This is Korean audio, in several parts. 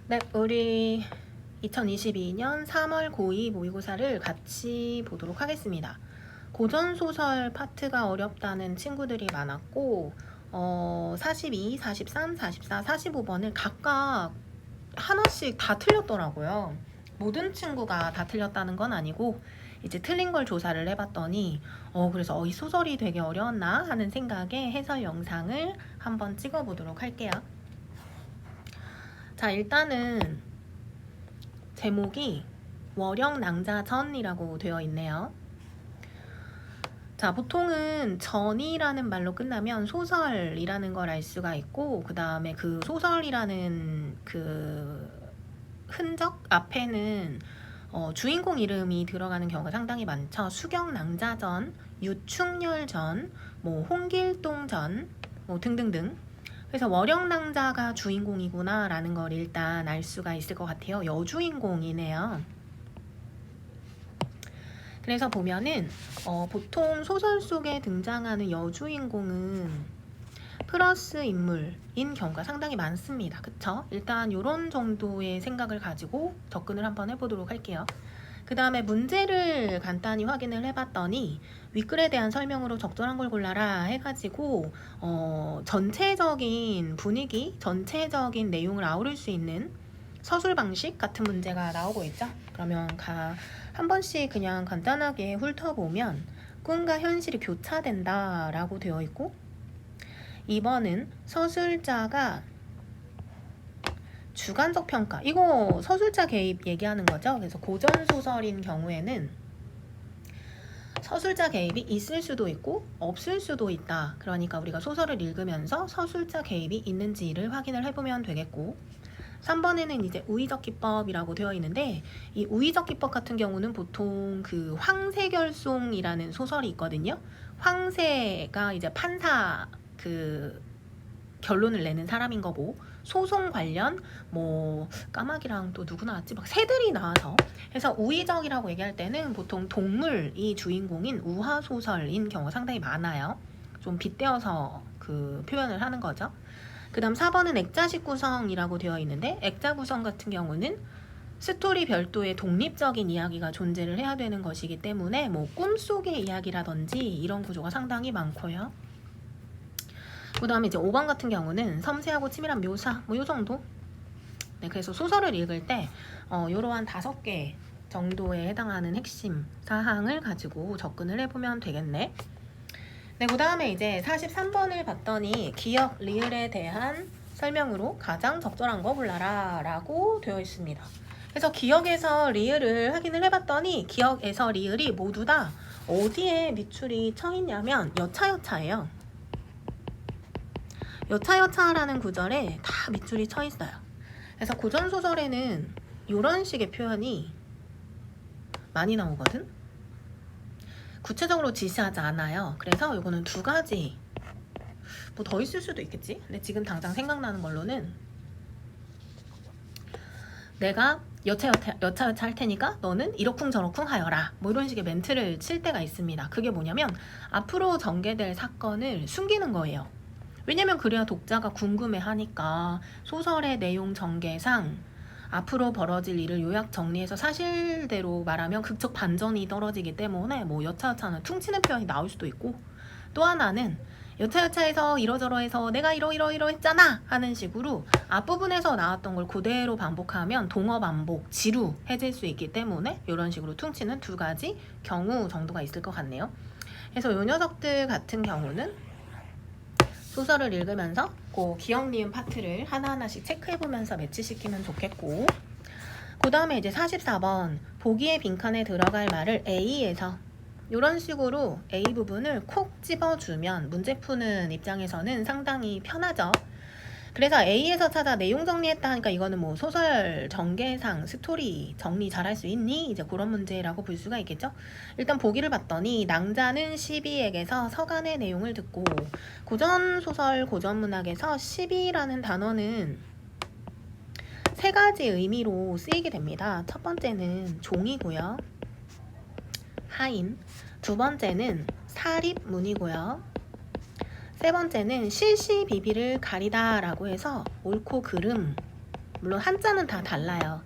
네, 우리 2022년 3월 고2 모의고사를 같이 보도록 하겠습니다. 고전소설 파트가 어렵다는 친구들이 많았고 42, 43, 44, 45번을 각각 하나씩 다 틀렸더라고요. 모든 친구가 다 틀렸다는 건 아니고 이제 틀린 걸 조사를 해봤더니 그래서 이 소설이 되게 어려웠나 하는 생각에 해설 영상을 한번 찍어보도록 할게요. 자, 일단은 제목이 월영낭자전이라고 되어 있네요. 자, 보통은 전이라는 말로 끝나면 소설이라는 걸 알 수가 있고, 그 다음에 그 소설이라는 그 흔적 앞에는 주인공 이름이 들어가는 경우가 상당히 많죠. 수경낭자전, 유충렬전, 홍길동전, 등등등. 그래서 월영낭자가 주인공이구나 라는 걸 일단 알 수가 있을 것 같아요. 여주인공이네요. 그래서 보면은 보통 소설 속에 등장하는 여주인공은 플러스 인물인 경우가 상당히 많습니다. 그쵸? 일단 이런 정도의 생각을 가지고 접근을 한번 해보도록 할게요. 그 다음에 문제를 간단히 확인을 해봤더니 윗글에 대한 설명으로 적절한 걸 골라라 해가지고 전체적인 분위기, 전체적인 내용을 아우를 수 있는 서술 방식 같은 문제가 나오고 있죠. 그러면 한 번씩 그냥 간단하게 훑어보면 꿈과 현실이 교차된다 라고 되어 있고, 2번은 서술자가 주관적 평가, 이거 서술자 개입 얘기하는 거죠. 그래서 고전소설인 경우에는 서술자 개입이 있을 수도 있고 없을 수도 있다. 그러니까 우리가 소설을 읽으면서 서술자 개입이 있는지를 확인을 해보면 되겠고, 3번에는 이제 우의적 기법이라고 되어 있는데, 이 우의적 기법 같은 경우는 보통 그 황새결송이라는 소설이 있거든요. 황새가 이제 판사 그 결론을 내는 사람인 거고, 소송 관련 까마귀랑 또 누구 나왔지? 막 새들이 나와서 해서 우의적이라고 얘기할 때는 보통 동물이 주인공인 우화 소설인 경우가 상당히 많아요. 좀 빗대어서 그 표현을 하는 거죠. 그 다음 4번은 액자식 구성이라고 되어 있는데, 액자 구성 같은 경우는 스토리 별도의 독립적인 이야기가 존재를 해야 되는 것이기 때문에 꿈속의 이야기라든지 이런 구조가 상당히 많고요. 그 다음에 이제 5번 같은 경우는 섬세하고 치밀한 묘사, 요 정도? 네, 그래서 소설을 읽을 때 이러한 5개 정도에 해당하는 핵심 사항을 가지고 접근을 해보면 되겠네. 네, 그 다음에 이제 43번을 봤더니 기억, 리을에 대한 설명으로 가장 적절한 거 골라라 라고 되어 있습니다. 그래서 기억에서 리을을 확인을 해봤더니 기억에서 리을이 모두 다 어디에 밑줄이 쳐 있냐면 여차여차예요. 여차여차라는 구절에 다 밑줄이 쳐 있어요. 그래서 고전소설에는 이런 식의 표현이 많이 나오거든. 구체적으로 지시하지 않아요. 그래서 이거는 2가지, 더 있을 수도 있겠지. 근데 지금 당장 생각나는 걸로는 내가 여차여차 할 테니까 너는 이러쿵저러쿵 하여라, 이런 식의 멘트를 칠 때가 있습니다. 그게 뭐냐면 앞으로 전개될 사건을 숨기는 거예요. 왜냐면 그래야 독자가 궁금해하니까. 소설의 내용 전개상 앞으로 벌어질 일을 요약 정리해서 사실대로 말하면 극적 반전이 떨어지기 때문에 여차여차는 퉁치는 표현이 나올 수도 있고, 또 하나는 여차여차해서 이러저러해서 내가 이러했잖아 하는 식으로 앞부분에서 나왔던 걸 그대로 반복하면 동어 반복, 지루해질 수 있기 때문에 이런 식으로 퉁치는 2가지 경우 정도가 있을 것 같네요. 그래서 이 녀석들 같은 경우는 소설을 읽으면서 그 기억 니은 파트를 하나하나씩 체크해보면서 매치시키면 좋겠고, 그 다음에 이제 44번 보기의 빈칸에 들어갈 말을 A에서 이런 식으로 A 부분을 콕 집어주면 문제 푸는 입장에서는 상당히 편하죠. 그래서 A에서 찾아 내용 정리했다 하니까 이거는 소설 전개상 스토리 정리 잘할 수 있니? 이제 그런 문제라고 볼 수가 있겠죠. 일단 보기를 봤더니 낭자는 시비에게서 서간의 내용을 듣고, 고전소설 고전문학에서 시비라는 단어는 3가지 의미로 쓰이게 됩니다. 첫 번째는 종이고요, 하인. 2번째는 사립문이고요. 3번째는 실시비비를 가리다 라고 해서 옳고 그름 물론 한자는 다 달라요.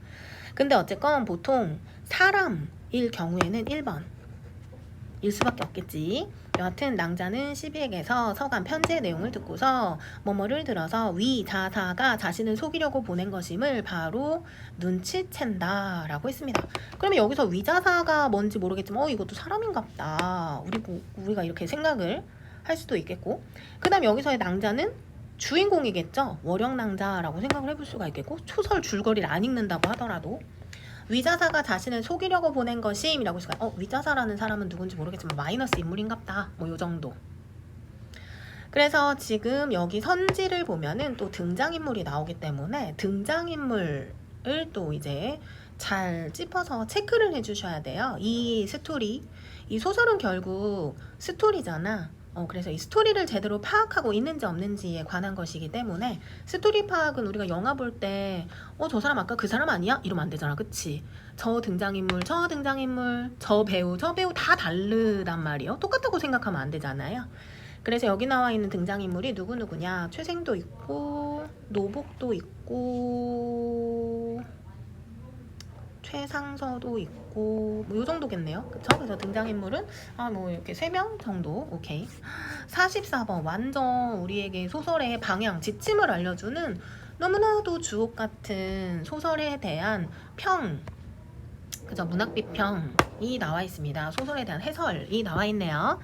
근데 어쨌건 보통 사람일 경우에는 1번 일 수밖에 없겠지. 여하튼 낭자는 시비에게서 서간 편지의 내용을 듣고서 뭐뭐를 들어서 위자사가 자신을 속이려고 보낸 것임을 바로 눈치챈다 라고 했습니다. 그러면 여기서 위자사가 뭔지 모르겠지만 이것도 사람인갑다 우리가 이렇게 생각을 할 수도 있겠고, 그 다음 여기서의 낭자는 주인공이겠죠. 월영낭자라고 생각을 해볼 수가 있겠고, 초설 줄거리를 안 읽는다고 하더라도 위자사가 자신을 속이려고 보낸 것임이라고 했어요. 위자사라는 사람은 누군지 모르겠지만 마이너스 인물인갑다. 뭐 요정도. 그래서 지금 여기 선지를 보면은 또 등장인물이 나오기 때문에 등장인물을 또 이제 잘 짚어서 체크를 해주셔야 돼요. 이 스토리, 이 소설은 결국 스토리잖아. 그래서 이 스토리를 제대로 파악하고 있는지 없는지에 관한 것이기 때문에 스토리 파악은 우리가 영화 볼 때 저 사람 아까 그 사람 아니야? 이러면 안 되잖아. 그치? 저 등장인물, 저 배우 다 다르단 말이에요. 똑같다고 생각하면 안 되잖아요. 그래서 여기 나와 있는 등장인물이 누구누구냐? 최생도 있고 노복도 있고 최상서도 있고 뭐 요 정도겠네요. 그쵸? 그래서 등장인물은 뭐 이렇게 3명 정도. 오케이. 44번 완전 우리에게 소설의 방향, 지침을 알려주는 너무나도 주옥 같은 소설에 대한 평, 그죠? 문학비평이 나와 있습니다. 소설에 대한 해설이 나와 있네요.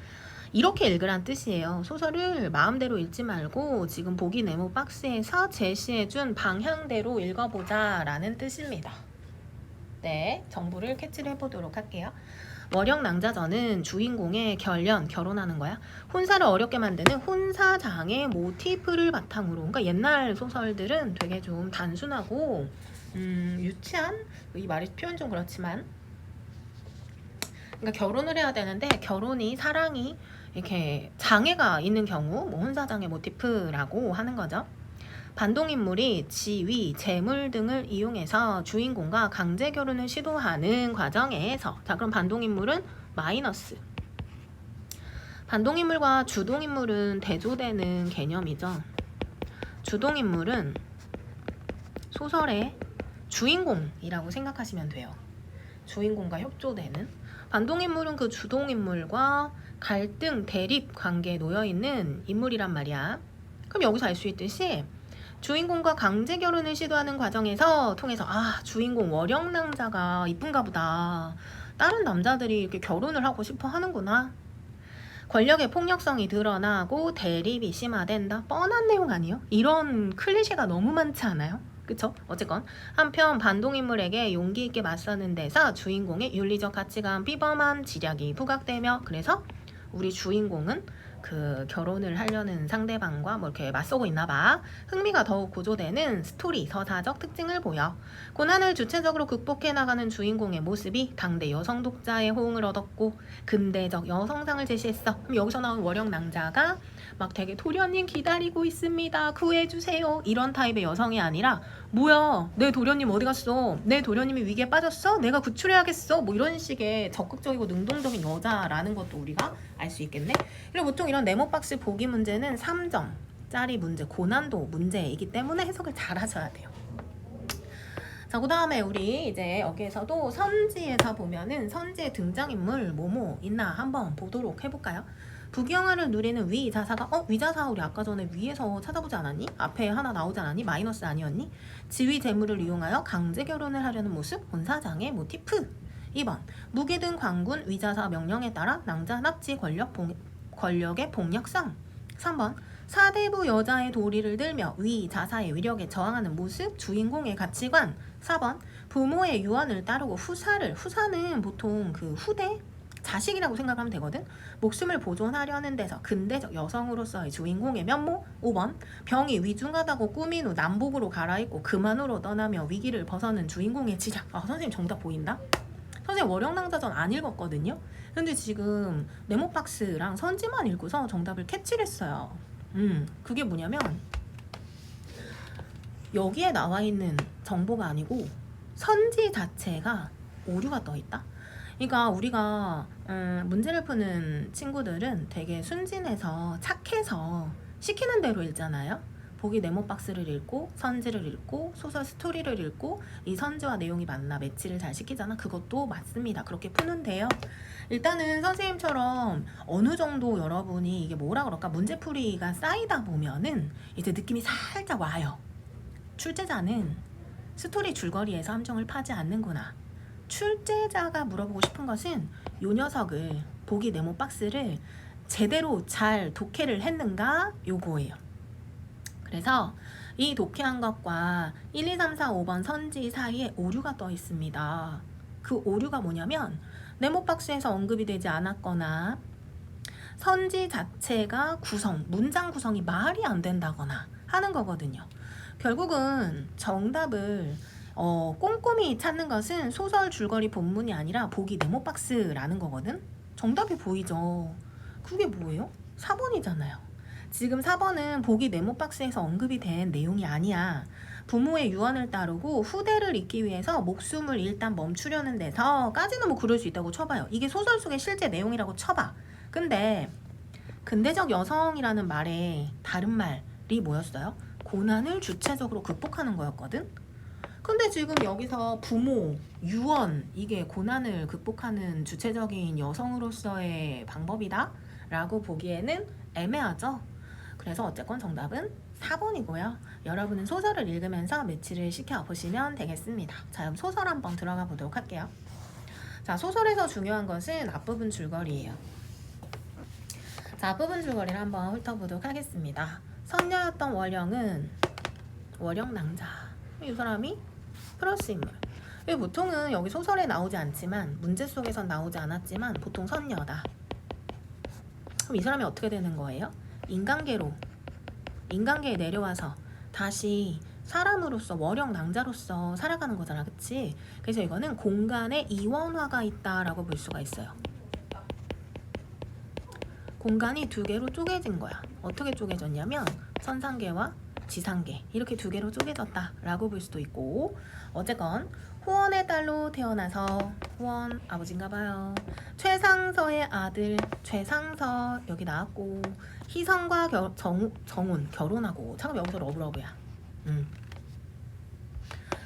이렇게 읽으란 뜻이에요. 소설을 마음대로 읽지 말고 지금 보기 네모 박스에서 제시해준 방향대로 읽어보자 라는 뜻입니다. 네, 정보를 캐치를 해보도록 할게요. 월영낭자전은 주인공의 결혼하는 거야. 혼사를 어렵게 만드는 혼사장의 모티프를 바탕으로. 그러니까 옛날 소설들은 되게 좀 단순하고 유치한, 이 말이 표현 좀 그렇지만, 그러니까 결혼을 해야 되는데 결혼이 사랑이 이렇게 장애가 있는 경우 뭐 혼사장의 모티프라고 하는 거죠. 반동인물이 지위, 재물 등을 이용해서 주인공과 강제 결혼을 시도하는 과정에서, 자 그럼 반동인물은 마이너스. 반동인물과 주동인물은 대조되는 개념이죠. 주동인물은 소설의 주인공이라고 생각하시면 돼요. 주인공과 협조되는. 반동인물은 그 주동인물과 갈등, 대립 관계에 놓여있는 인물이란 말이야. 그럼 여기서 알 수 있듯이 주인공과 강제 결혼을 시도하는 과정에서 통해서 주인공 월영낭자가 이쁜가 보다. 다른 남자들이 이렇게 결혼을 하고 싶어 하는구나. 권력의 폭력성이 드러나고 대립이 심화된다. 뻔한 내용 아니에요? 이런 클리셰가 너무 많지 않아요? 그쵸? 어쨌건 한편 반동인물에게 용기 있게 맞서는 데서 주인공의 윤리적 가치관 비범한 지략이 부각되며, 그래서 우리 주인공은 그 결혼을 하려는 상대방과 뭐 이렇게 맞서고 있나봐. 흥미가 더욱 고조되는 스토리, 서사적 특징을 보여 고난을 주체적으로 극복해 나가는 주인공의 모습이 당대 여성 독자의 호응을 얻었고 근대적 여성상을 제시했어. 그럼 여기서 나온 월영낭자가 막 되게 도련님 기다리고 있습니다, 구해주세요, 이런 타입의 여성이 아니라 뭐야 내 도련님 어디 갔어, 내 도련님이 위기에 빠졌어, 내가 구출해야겠어, 뭐 이런 식의 적극적이고 능동적인 여자라는 것도 우리가 알 수 있겠네. 그리고 보통 이런 네모박스 보기 문제는 3점짜리 문제, 고난도 문제이기 때문에 해석을 잘 하셔야 돼요. 자, 그 다음에 우리 이제 여기에서도 선지에서 보면은 선지의 등장인물 뭐뭐 있나 한번 보도록 해볼까요? 부귀영화를 누리는 위자사가 위자사 우리 아까 전에 위에서 찾아보지 않았니? 앞에 하나 나오지 않았니? 마이너스 아니었니? 지위 재물을 이용하여 강제 결혼을 하려는 모습, 혼사장의 모티프. 2번 무기든 광군 위자사 명령에 따라 낭자 납치 권력의 폭력성. 3번 사대부 여자의 도리를 들며 위자사의 위력에 저항하는 모습, 주인공의 가치관. 4번 부모의 유언을 따르고 후사는 보통 그 후대? 자식이라고 생각하면 되거든. 목숨을 보존하려는 데서 근대적 여성으로서의 주인공의 면모. 5번 병이 위중하다고 꾸민 후 남복으로 갈아입고 그만으로 떠나며 위기를 벗어는 주인공의 지략. 선생님 정답 보인다? 선생님 월영낭자전 안 읽었거든요. 근데 지금 네모박스랑 선지만 읽고서 정답을 캐치를 했어요. 그게 뭐냐면 여기에 나와 있는 정보가 아니고 선지 자체가 오류가 떠 있다. 그러니까 우리가 문제를 푸는 친구들은 되게 순진해서 착해서 시키는 대로 읽잖아요. 보기 네모 박스를 읽고 선지를 읽고 소설 스토리를 읽고 이 선지와 내용이 맞나 매치를 잘 시키잖아. 그것도 맞습니다. 그렇게 푸는데요. 일단은 선생님처럼 어느 정도 여러분이 이게 뭐라 그럴까 문제풀이가 쌓이다 보면은 이제 느낌이 살짝 와요. 출제자는 스토리 줄거리에서 함정을 파지 않는구나. 출제자가 물어보고 싶은 것은 요 녀석을 보기 네모 박스를 제대로 잘 독해를 했는가 요거예요. 그래서 이 독해한 것과 1, 2, 3, 4, 5번 선지 사이에 오류가 떠 있습니다. 그 오류가 뭐냐면 네모 박스에서 언급이 되지 않았거나 선지 자체가 문장 구성이 말이 안 된다거나 하는 거거든요. 결국은 정답을 꼼꼼히 찾는 것은 소설 줄거리 본문이 아니라 보기 네모 박스라는 거거든. 정답이 보이죠. 그게 뭐예요? 4번이잖아요. 지금 4번은 보기 네모 박스에서 언급이 된 내용이 아니야. 부모의 유언을 따르고 후대를 잇기 위해서 목숨을 일단 멈추려는 데서까지는 뭐 그럴 수 있다고 쳐봐요. 이게 소설 속의 실제 내용이라고 쳐봐. 근데 근대적 여성이라는 말에 다른 말이 뭐였어요? 고난을 주체적으로 극복하는 거였거든? 근데 지금 여기서 부모, 유언, 이게 고난을 극복하는 주체적인 여성으로서의 방법이다? 라고 보기에는 애매하죠? 그래서 어쨌건 정답은 4번이고요. 여러분은 소설을 읽으면서 매치를 시켜보시면 되겠습니다. 자, 그럼 소설 한번 들어가 보도록 할게요. 자, 소설에서 중요한 것은 앞부분 줄거리예요. 자, 앞부분 줄거리를 한번 훑어보도록 하겠습니다. 선녀였던 월영은 월영낭자. 이 사람이 플러스 인물. 보통은 여기 소설에 나오지 않지만 문제 속에선 나오지 않았지만 보통 선녀다. 그럼 이 사람이 어떻게 되는 거예요? 인간계에 내려와서 다시 사람으로서 월영낭자로서 살아가는 거잖아. 그치? 그래서 이거는 공간에 이원화가 있다라고 볼 수가 있어요. 공간이 두 개로 쪼개진 거야. 어떻게 쪼개졌냐면 선상계와 지상계 이렇게 두 개로 쪼개졌다라고 볼 수도 있고, 어쨌건 호원의 딸로 태어나서 호원 아버지인가 봐요. 최상서의 아들 최상서 여기 나왔고, 희성과 정훈 결혼하고. 잠깐 여기서 러브러브야.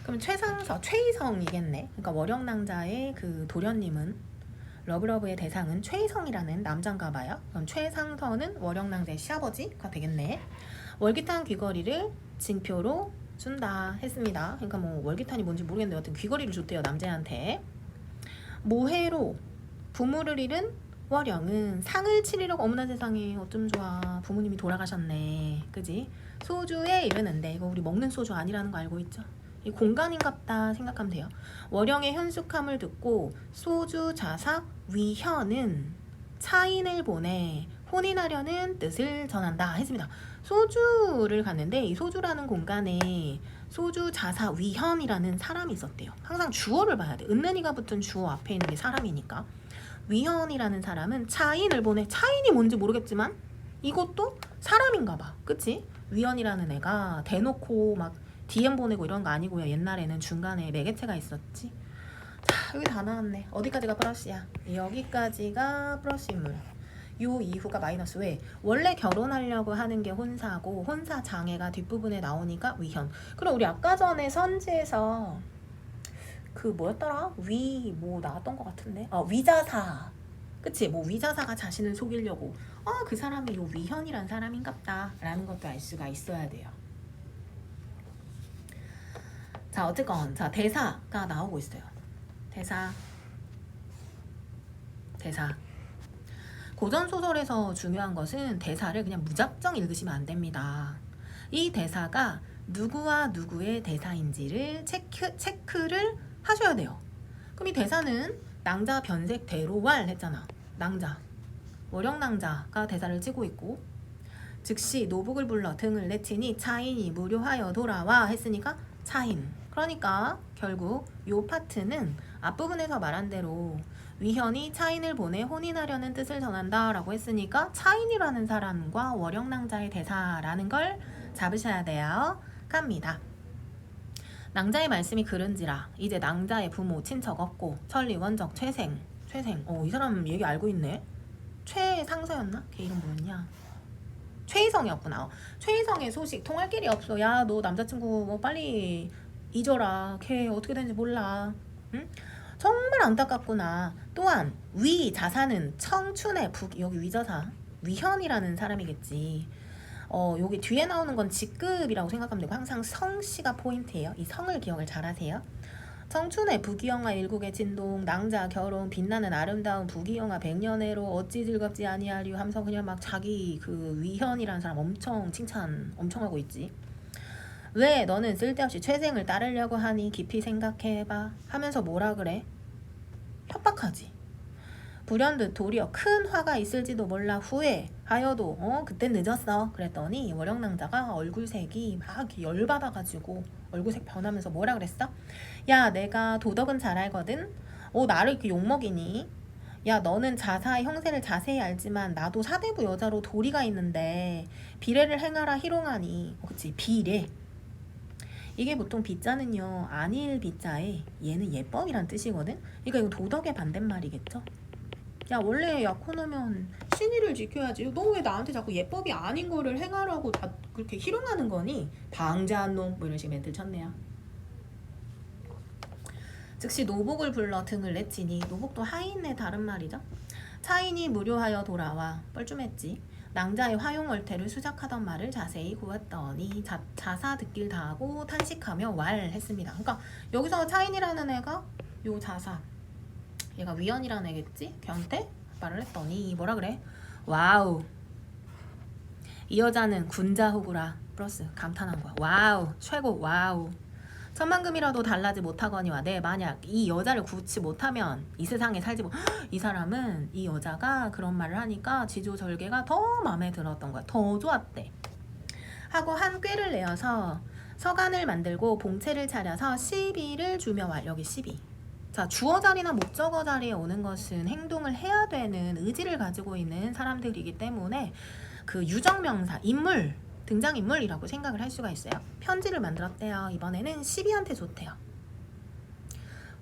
그럼 최상서 최희성이겠네. 그러니까 월영낭자의 그 도련님은 러브러브의 대상은 최희성이라는 남자인가 봐요. 그럼 최상서는 월영낭자의 시아버지가 되겠네. 월기탄 귀걸이를 징표로 준다 했습니다. 그러니까 뭐 월기탄이 뭔지 모르겠는데 여튼 귀걸이를 줬대요, 남자한테. 모해로 부모를 잃은 월영은 상을 치리려고, 어머나 세상에 어쩜 좋아, 부모님이 돌아가셨네, 그지? 소주에 이르는데, 이거 우리 먹는 소주 아니라는 거 알고 있죠? 이 공간인갑다 생각하면 돼요. 월영의 현숙함을 듣고 소주 자사 위현은 차인을 보내 혼인하려는 뜻을 전한다 했습니다. 소주를 갔는데 이 소주라는 공간에 소주 자사 위현이라는 사람이 있었대요. 항상 주어를 봐야 돼. 은는이가 붙은 주어 앞에 있는 게 사람이니까. 위현이라는 사람은 차인을 보내. 차인이 뭔지 모르겠지만 이것도 사람인가 봐. 그치? 위현이라는 애가 대놓고 막 DM 보내고 이런 거 아니고요. 옛날에는 중간에 매개체가 있었지. 자, 여기 다 나왔네. 어디까지가 플러스야? 여기까지가 플러스 인물. 요 이후가 마이너스. 왜? 원래 결혼하려고 하는 게 혼사고 혼사 장애가 뒷부분에 나오니까 위현. 그럼 우리 아까 전에 선지에서 그 뭐였더라? 뭐 나왔던 것 같은데? 위자사. 그치? 뭐 위자사가 자신을 속이려고 그 사람이 요 위현이란 사람인갑다 라는 것도 알 수가 있어야 돼요. 자, 어쨌건 자 대사가 나오고 있어요. 대사. 고전 소설에서 중요한 것은 대사를 그냥 무작정 읽으시면 안 됩니다. 이 대사가 누구와 누구의 대사인지를 체크를 하셔야 돼요. 그럼 이 대사는 낭자 변색 대로왈 했잖아. 낭자, 월영낭자가 대사를 치고 있고, 즉시 노북을 불러 등을 내치니 차인이 무료하여 돌아와 했으니까 차인. 그러니까 결국 요 파트는 앞부분에서 말한 대로 위현이 차인을 보내 혼인하려는 뜻을 전한다 라고 했으니까 차인이라는 사람과 월영낭자의 대사라는 걸 잡으셔야 돼요. 갑니다. 낭자의 말씀이 그른지라 이제 낭자의 부모 친척 없고 천리 원적 최생. 이 사람 얘기 알고 있네. 최상서였나? 걔 이름 뭐였냐? 최희성이었구나. 최희성의 소식 통할 길이 없어. 야, 너 남자친구 뭐 빨리 잊어라. 걔 어떻게 되는지 몰라. 응? 정말 안타깝구나. 또한 위 자사는 청춘의 여기 위자사 위현이라는 사람이겠지. 여기 뒤에 나오는 건 직급이라고 생각하면 되고 항상 성씨가 포인트예요. 이 성을 기억을 잘 하세요. 청춘의 부귀영화 일국의 진동 낭자 결혼 빛나는 아름다운 부귀영화 백년해로 어찌 즐겁지 아니하리요 하면서 그냥 막 자기 그 위현이라는 사람 엄청 칭찬 엄청 하고 있지. 왜 너는 쓸데없이 최생을 따르려고 하니 깊이 생각해봐 하면서 뭐라 그래? 협박하지. 불현듯 도리어 큰 화가 있을지도 몰라 후회하여도 그땐 늦었어 그랬더니 월영낭자가 얼굴색이 막 열받아가지고 얼굴색 변하면서 뭐라 그랬어? 야 내가 도덕은 잘 알거든? 나를 이렇게 욕먹이니? 야 너는 자사의 형세를 자세히 알지만 나도 사대부 여자로 도리가 있는데 비례를 행하라 희롱하니 그치 비례 이게 보통 비자는요 안일 비자에 얘는 예법이란 뜻이거든? 그러니까 이거 도덕의 반대말이겠죠? 야 원래 약혼하면 신의를 지켜야지. 너 왜 나한테 자꾸 예법이 아닌 거를 행하라고 다 그렇게 희롱하는 거니? 방자한 놈. 뭐 이런 식의 멘트 쳤네요. 즉시 노복을 불러 등을 내치니 노복도 하인의 다른 말이죠. 차인이 무료하여 돌아와 뻘쭘했지. 낭자의 화용얼태를 수작하던 말을 자세히 구했더니 자사 듣길 다하고 탄식하며 왈했습니다. 그러니까 여기서 차인이라는 애가 요 자사 얘가 위연이라는 애겠지? 걔한테 말을 했더니 뭐라 그래? 와우 이 여자는 군자후구라 플러스 감탄한 거야. 와우 최고 와우 천만금이라도 달라지 못하거니와 내 만약 이 여자를 구치 못하면 이 세상에 살지 못. 이 사람은 이 여자가 그런 말을 하니까 지조절개가 더 마음에 들었던 거야. 더 좋았대. 하고 한 꾀를 내어서 서간을 만들고 봉채를 차려서 시비를 주며 와. 여기 시비. 자, 주어 자리나 목적어 자리에 오는 것은 행동을 해야 되는 의지를 가지고 있는 사람들이기 때문에 그 유정명사, 인물, 등장인물이라고 생각을 할 수가 있어요. 편지를 만들었대요. 이번에는 시비한테 좋대요.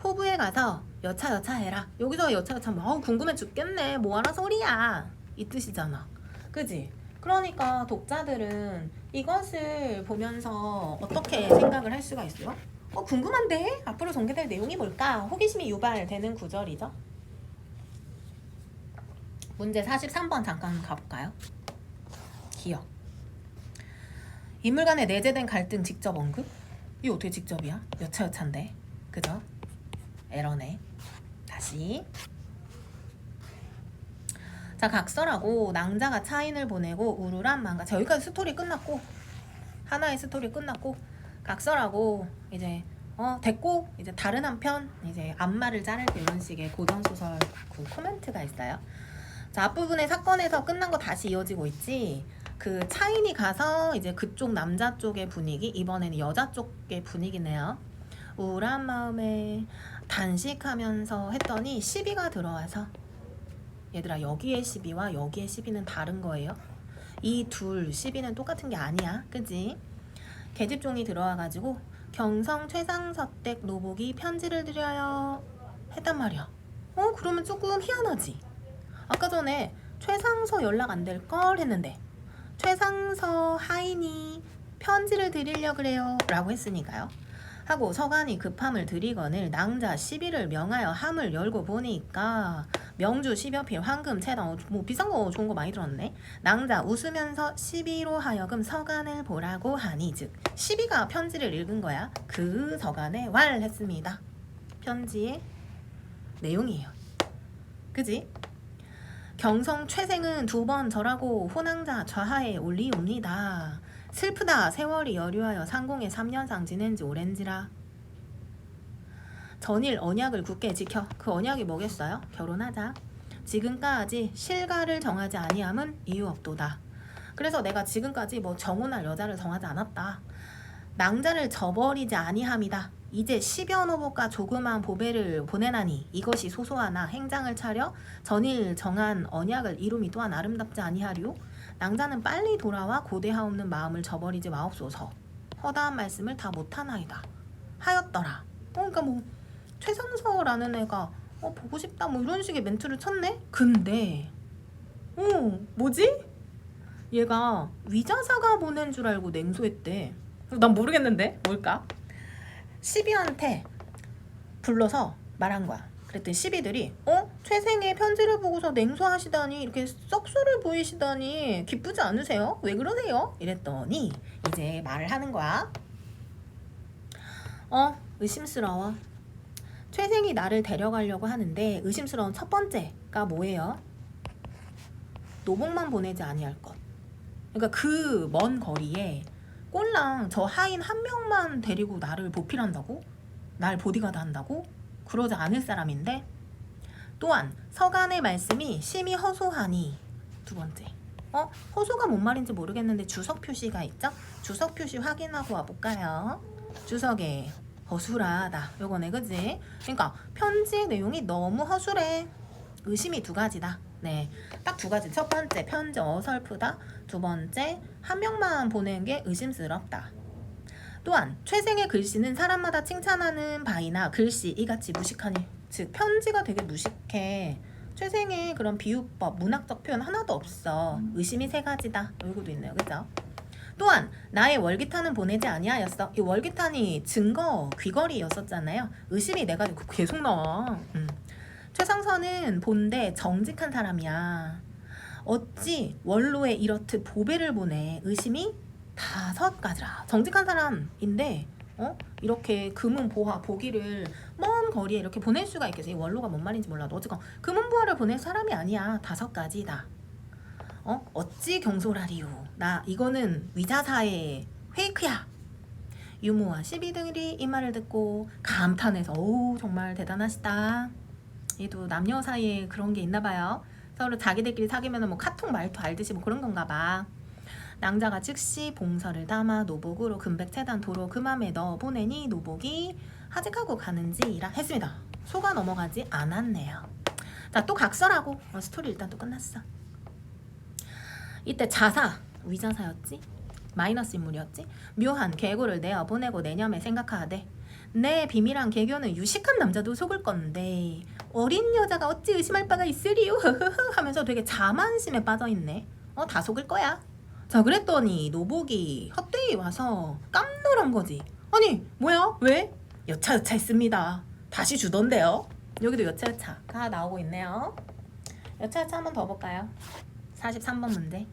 호부에 가서 여차 해라. 여기서 여차 궁금해 죽겠네. 뭐하나 소리야. 이 뜻이잖아. 그지? 그러니까 독자들은 이것을 보면서 어떻게 생각을 할 수가 있어요? 궁금한데? 앞으로 전개될 내용이 뭘까? 호기심이 유발되는 구절이죠. 문제 43번 잠깐 가볼까요? 기억. 인물 간의 내재된 갈등 직접 언급? 이거 어떻게 직접이야? 여차인데 그죠? 에러네. 다시. 자, 각설하고 낭자가 차인을 보내고 우르란 망가. 자, 여기까지 스토리 끝났고 하나의 스토리 끝났고 각설하고 이제 됐고 이제 다른 한편 이제 앞말을 자를 때 이런 식의 고전소설 그 코멘트가 있어요. 자, 앞부분의 사건에서 끝난 거 다시 이어지고 있지. 그 차인이 가서 이제 그쪽 남자 쪽의 분위기, 이번에는 여자 쪽의 분위기네요. 우울한 마음에 단식하면서 했더니 시비가 들어와서 얘들아 여기의 시비와 여기의 시비는 다른 거예요. 이 둘 시비는 똑같은 게 아니야. 그지? 계집종이 들어와가지고 경성 최상서댁 노복이 편지를 드려요 했단 말이야. 그러면 조금 희한하지. 아까 전에 최상서 연락 안 될 걸 했는데 최상서 하인이 편지를 드리려 그래요 라고 했으니까요. 하고 서간이 급함을 들이거늘 낭자 시비를 명하여 함을 열고 보니까 명주 10여 필 황금 채당 뭐 비싼 거 좋은 거 많이 들었네. 낭자 웃으면서 시비로 하여금 서간을 보라고 하니 즉 시비가 편지를 읽은 거야. 그 서간에 왈했습니다. 편지의 내용이에요. 그지? 경성 최생은 2번 절하고 호낭자 좌하에 올리옵니다. 슬프다 세월이 여류하여 상공에 3년상 지낸 지 오랜지라. 전일 언약을 굳게 지켜. 그 언약이 뭐겠어요? 결혼하자. 지금까지 실가를 정하지 아니함은 이유 없도다. 그래서 내가 지금까지 뭐 정혼할 여자를 정하지 않았다. 낭자를 저버리지 아니함이다. 이제 10여 노복과 조그만 보배를 보내나니 이것이 소소하나 행장을 차려 전일 정한 언약을 이룸이 또한 아름답지 아니하리요. 낭자는 빨리 돌아와 고대하옵는 마음을 저버리지 마옵소서. 허다한 말씀을 다 못하나이다 하였더라. 그러니까 뭐 최상서라는 애가 보고 싶다 뭐 이런 식의 멘트를 쳤네. 근데 뭐지? 얘가 위자사가 보낸 줄 알고 냉소했대. 난 모르겠는데 뭘까? 시비한테 불러서 말한 거야. 그랬더니 시비들이 최생의 편지를 보고서 냉소하시다니 이렇게 썩소를 보이시다니 기쁘지 않으세요? 왜 그러세요? 이랬더니 이제 말을 하는 거야. 의심스러워. 최생이 나를 데려가려고 하는데 의심스러운 첫 번째가 뭐예요? 노복만 보내지 아니할 것. 그러니까 그 먼 거리에 꼴랑 저 하인 한 명만 데리고 나를 보필한다고? 날 보디가드 한다고? 그러지 않을 사람인데. 또한 서간의 말씀이 심히 허소하니. 두 번째, 허소가 뭔 말인지 모르겠는데 주석 표시가 있죠? 주석 표시 확인하고 와볼까요? 주석에 허술하다 요거네, 그지? 그러니까 편지의 내용이 너무 허술해. 의심이 두 가지다. 네, 딱 두 가지. 첫 번째, 편지 어설프다. 두 번째, 한 명만 보낸 게 의심스럽다. 또한 최생의 글씨는 사람마다 칭찬하는 바이나 글씨 이같이 무식하니. 즉 편지가 되게 무식해. 최생의 그런 비유법, 문학적 표현 하나도 없어. 의심이 세 가지다. 여기도 있네요, 그죠? 또한 나의 월기탄은 보내지 아니하였어. 이 월기탄이 증거 귀걸이였었잖아요. 의심이 네 가지. 계속 나와. 최상선은 본데 정직한 사람이야. 어찌 원로에 이렇듯 보배를 보내. 의심이 5가지라. 정직한 사람인데 이렇게 금은 보화, 보기를 먼 거리에 이렇게 보낼 수가 있겠어. 이 원로가 뭔 말인지 몰라도 어쨌건 금은 보화를 보낼 사람이 아니야. 5가지다. 어찌 경솔하리요. 나 이거는 위자사의 페이크야. 유모와 시비들이 이 말을 듣고 감탄해서 정말 대단하시다. 얘도 남녀 사이에 그런 게 있나 봐요. 서로 자기들끼리 사귀면 뭐 카톡 말투 알듯이 뭐 그런 건가 봐. 낭자가 즉시 봉서를 담아 노복으로 금백채단 도로 금함에 넣어 보내니 노복이 하직하고 가는지라 했습니다. 속아 넘어가지 않았네요. 자, 또 각설하고 스토리 일단 또 끝났어. 이때 자사, 위자사였지? 마이너스 인물이었지? 묘한 개고를 내어 보내고 내념에 생각하되 내 비밀한 개교는 유식한 남자도 속을 건데 어린 여자가 어찌 의심할 바가 있으리요 하면서 되게 자만심에 빠져있네. 다 속을 거야. 자, 그랬더니 노복이 헛되이 와서 깜놀한 거지. 아니 뭐야? 왜? 여차여차 했습니다. 다시 주던데요. 여기도 여차여차가 나오고 있네요. 여차여차 한번 더 볼까요? 43번 문제.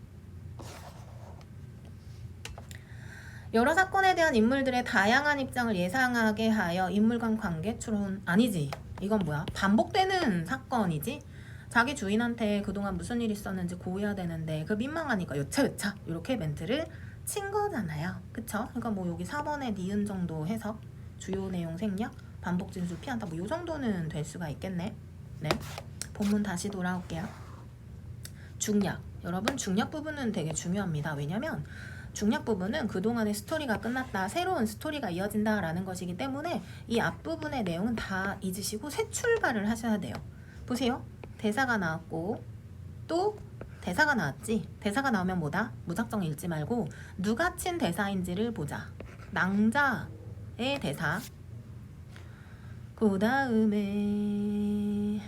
여러 사건에 대한 인물들의 다양한 입장을 예상하게 하여 인물 간 관계 추론. 아니지, 이건 뭐야? 반복되는 사건이지. 자기 주인한테 그동안 무슨 일 있었는지 고해야 되는데 그 민망하니까 여차여차 이렇게 멘트를 친 거잖아요. 그쵸? 그러니까 뭐 여기 4번에 니은 정도 해석, 주요 내용 생략, 반복 진술 피한다 뭐 요 정도는 될 수가 있겠네. 네, 본문 다시 돌아올게요. 중략. 여러분, 중략 부분은 되게 중요합니다. 왜냐면 중략 부분은 그동안의 스토리가 끝났다, 새로운 스토리가 이어진다 라는 것이기 때문에 이 앞부분의 내용은 다 잊으시고 새 출발을 하셔야 돼요. 보세요. 대사가 나왔고 또 대사가 나왔지. 대사가 나오면 뭐다? 무작정 읽지 말고 누가 친 대사인지를 보자. 낭자의 대사. 그 다음에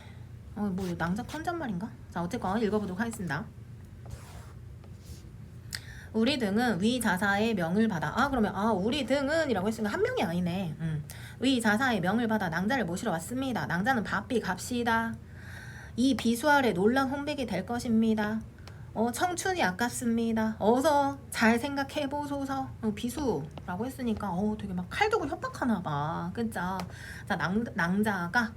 뭐 낭자 혼잣말인가? 자, 어쨌건 읽어보도록 하겠습니다. 우리 등은 위 자사의 명을 받아. 그러면 우리 등은 이라고 했으니까 한 명이 아니네. 위 자사의 명을 받아 낭자를 모시러 왔습니다. 낭자는 바삐 갑시다. 이 비수 아래 놀란 혼백이 될 것입니다. 청춘이 아깝습니다. 어서 잘 생각해보소서. 비수라고 했으니까 되게 막 칼 들고 협박하나 봐. 그죠? 자, 낭자가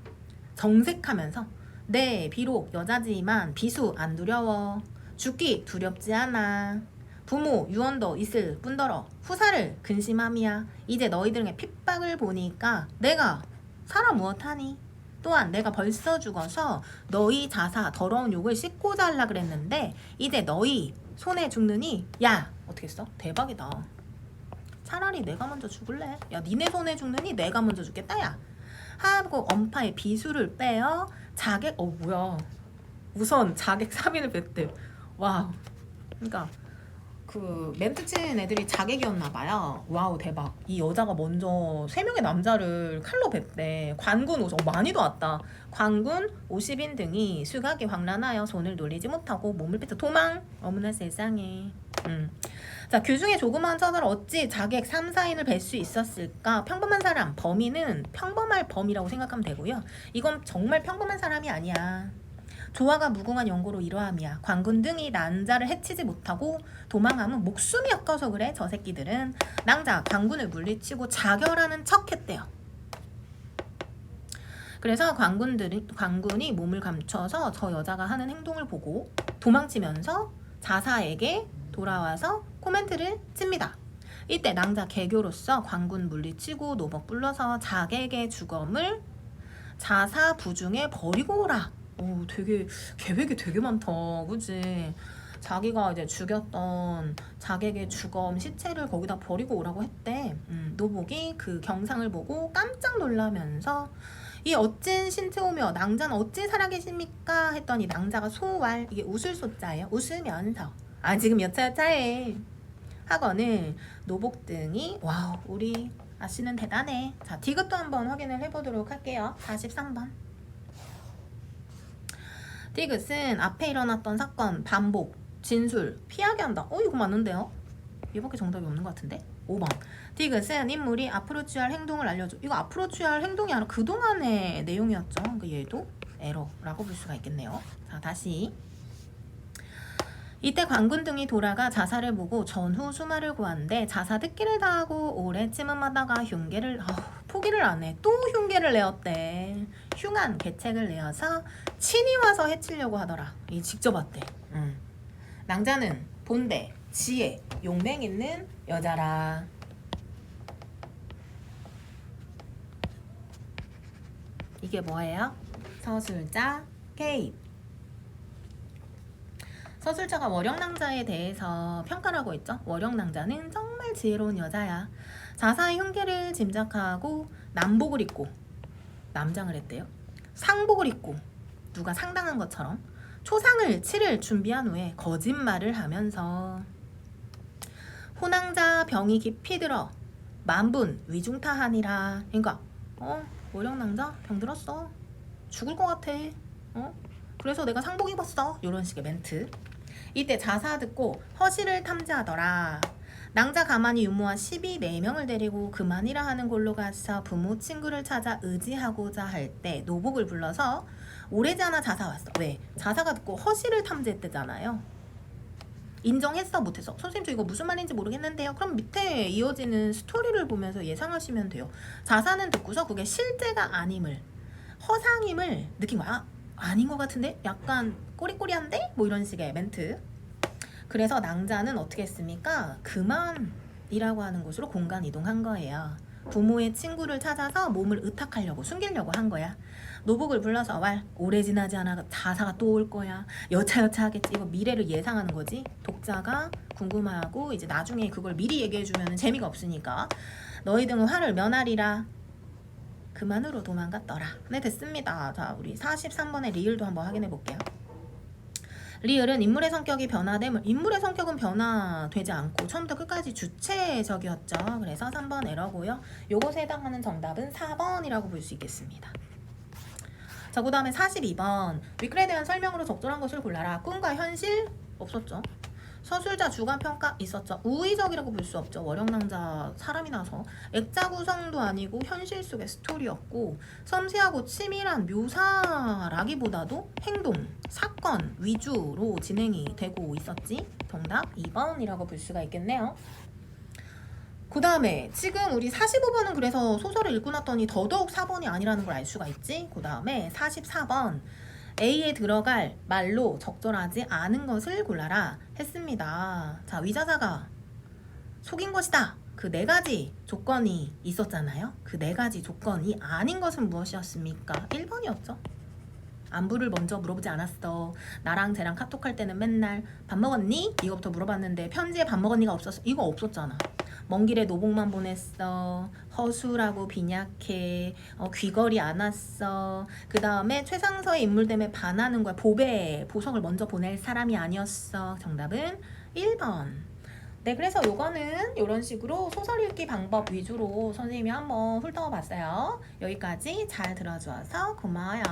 정색하면서 네, 비록 여자지만 비수 안 두려워. 죽기 두렵지 않아. 부모 유언도 있을 뿐더러 후사를 근심함이야. 이제 너희들의 핍박을 보니까 내가 살아 무엇하니? 또한 내가 벌써 죽어서 너희 자사 더러운 욕을 씻고자 하려 그랬는데 이제 너희 손에 죽느니 야, 어떻게 했어? 대박이다. 차라리 내가 먼저 죽을래. 야, 니네 손에 죽느니 내가 먼저 죽겠다 야 하고 엄파의 비수를 빼어 자객 뭐야, 우선 자객 3인을 뺐대. 와우. 그러니까 그 멘트 친 애들이 자객이었나 봐요. 와우 대박. 이 여자가 먼저 3명의 남자를 칼로 뱉대. 관군 많이도 왔다. 관군 50인 등이 수각이 황란하여 손을 놀리지 못하고 몸을 뱉어 도망. 어머나 세상에. 자, 규중에 조그마한 처자를 어찌 자객 3, 4인을 뵐 수 있었을까? 평범한 사람, 범인은 평범할 범이라고 생각하면 되고요. 이건 정말 평범한 사람이 아니야. 조화가 무궁한 연고로 이러함이야. 관군 등이 난자를 해치지 못하고 도망하면 목숨이 아까워서 그래. 저 새끼들은 낭자 관군을 물리치고 자결하는 척 했대요. 그래서 관군이 몸을 감춰서 저 여자가 하는 행동을 보고 도망치면서 자사에게 돌아와서 코멘트를 칩니다. 이때 낭자 개교로서 관군 물리치고 노복 불러서 자객의 주검을 자사 부중에 버리고 오라. 오, 되게 계획이 되게 많다, 그지? 자기가 이제 죽였던 자객의 주검 시체를 거기다 버리고 오라고 했대. 노복이 그 경상을 보고 깜짝 놀라면서 이 어찐 신체오며 낭자는 어찌 살아계십니까? 했더니 낭자가 소왈, 이게 웃을 소자예요. 웃으면서 지금 여차여차해 하거늘 노복 등이 와우 우리 아씨는 대단해. 자, 디귿도 한번 확인을 해보도록 할게요. 43번. 디귿은 앞에 일어났던 사건 반복, 진술, 피하게 한다. 이거 맞는데요? 이밖에 정답이 없는 것 같은데? 5번. 디귿은 인물이 앞으로 취할 행동을 알려줘. 이거 앞으로 취할 행동이 아니라 그동안의 내용이었죠. 그러니까 얘도 에러라고 볼 수가 있겠네요. 자, 다시. 이때 관군 등이 돌아가 자사를 보고 전후 수마를 구한데 자사 듣기를 다하고 오래 찜음하다가 흉계를 포기를 안 해. 또 흉계를 내었대. 흉한 계책을 내어서 친히 와서 해치려고 하더라. 이 직접 왔대. 낭자는 본대, 지혜, 용맹 있는 여자라. 이게 뭐예요? 서술자 개입. 서술자가 월영낭자에 대해서 평가를 하고 있죠. 월영낭자는 정말 지혜로운 여자야. 자사의 흉계를 짐작하고 남복을 입고 남장을 했대요. 상복을 입고 누가 상당한 것처럼 초상을 치를 준비한 후에 거짓말을 하면서 호낭자 병이 깊이 들어 만분 위중타하니라. 그러니까 월영낭자 병 들었어. 죽을 것 같아. 그래서 내가 상복 입었어. 이런 식의 멘트. 이때 자사 듣고 허실을 탐지하더라. 낭자 가만히 유모와 12명을 데리고 그만이라 하는 곳로 가서 부모 친구를 찾아 의지하고자 할 때 노복을 불러서 오래지않아 자사 왔어. 왜? 자사가 듣고 허실을 탐지했대잖아요. 인정했어 못했어? 선생님 저 이거 무슨 말인지 모르겠는데요. 그럼 밑에 이어지는 스토리를 보면서 예상하시면 돼요. 자사는 듣고서 그게 실제가 아님을 허상임을 느낀 거야. 아닌 것 같은데? 약간 꼬리꼬리한데? 뭐 이런 식의 멘트. 그래서 낭자는 어떻게 했습니까? 그만이라고 하는 곳으로 공간 이동한 거예요. 부모의 친구를 찾아서 몸을 의탁하려고 숨기려고 한 거야. 노복을 불러서 왈 오래 지나지 않아 자사가 또 올 거야. 여차여차 하겠지. 이거 미래를 예상하는 거지. 독자가 궁금하고 이제 나중에 그걸 미리 얘기해주면 재미가 없으니까 너희 등은 화를 면하리라. 그만으로 도망갔더라. 네, 됐습니다. 자, 우리 43번의 리을도 한번 확인해 볼게요. 리을은 인물의 성격이 변화됨을, 인물의 성격은 변화되지 않고 처음부터 끝까지 주체적이었죠. 그래서 3번 에러고요. 요것에 해당하는 정답은 4번이라고 볼 수 있겠습니다. 자, 그 다음에 42번. 위클에 대한 설명으로 적절한 것을 골라라. 꿈과 현실 없었죠. 서술자 주관평가 있었죠. 우의적이라고 볼 수 없죠. 월영낭자 사람이라서 액자 구성도 아니고 현실 속의 스토리였고 섬세하고 치밀한 묘사라기보다도 행동, 사건 위주로 진행이 되고 있었지. 정답 2번이라고 볼 수가 있겠네요. 그 다음에 지금 우리 45번은 그래서 소설을 읽고 났더니 더더욱 4번이 아니라는 걸 알 수가 있지. 그 다음에 44번 A에 들어갈 말로 적절하지 않은 것을 골라라 했습니다. 자, 위자사가 속인 것이다. 그 4가지 조건이 있었잖아요. 그 4가지 조건이 아닌 것은 무엇이었습니까? 1번이었죠. 안부를 먼저 물어보지 않았어. 나랑 쟤랑 카톡할 때는 맨날 밥 먹었니? 이거부터 물어봤는데 편지에 밥 먹었니가 없었어. 이거 없었잖아. 먼 길에 노복만 보냈어. 허술하고 빈약해. 귀걸이 안 왔어. 그 다음에 최상서의 인물됨에 반하는 거야. 보배, 보석을 먼저 보낼 사람이 아니었어. 정답은 1번. 네, 그래서 요거는 이런 식으로 소설 읽기 방법 위주로 선생님이 한번 훑어봤어요. 여기까지 잘 들어주셔서 고마워요.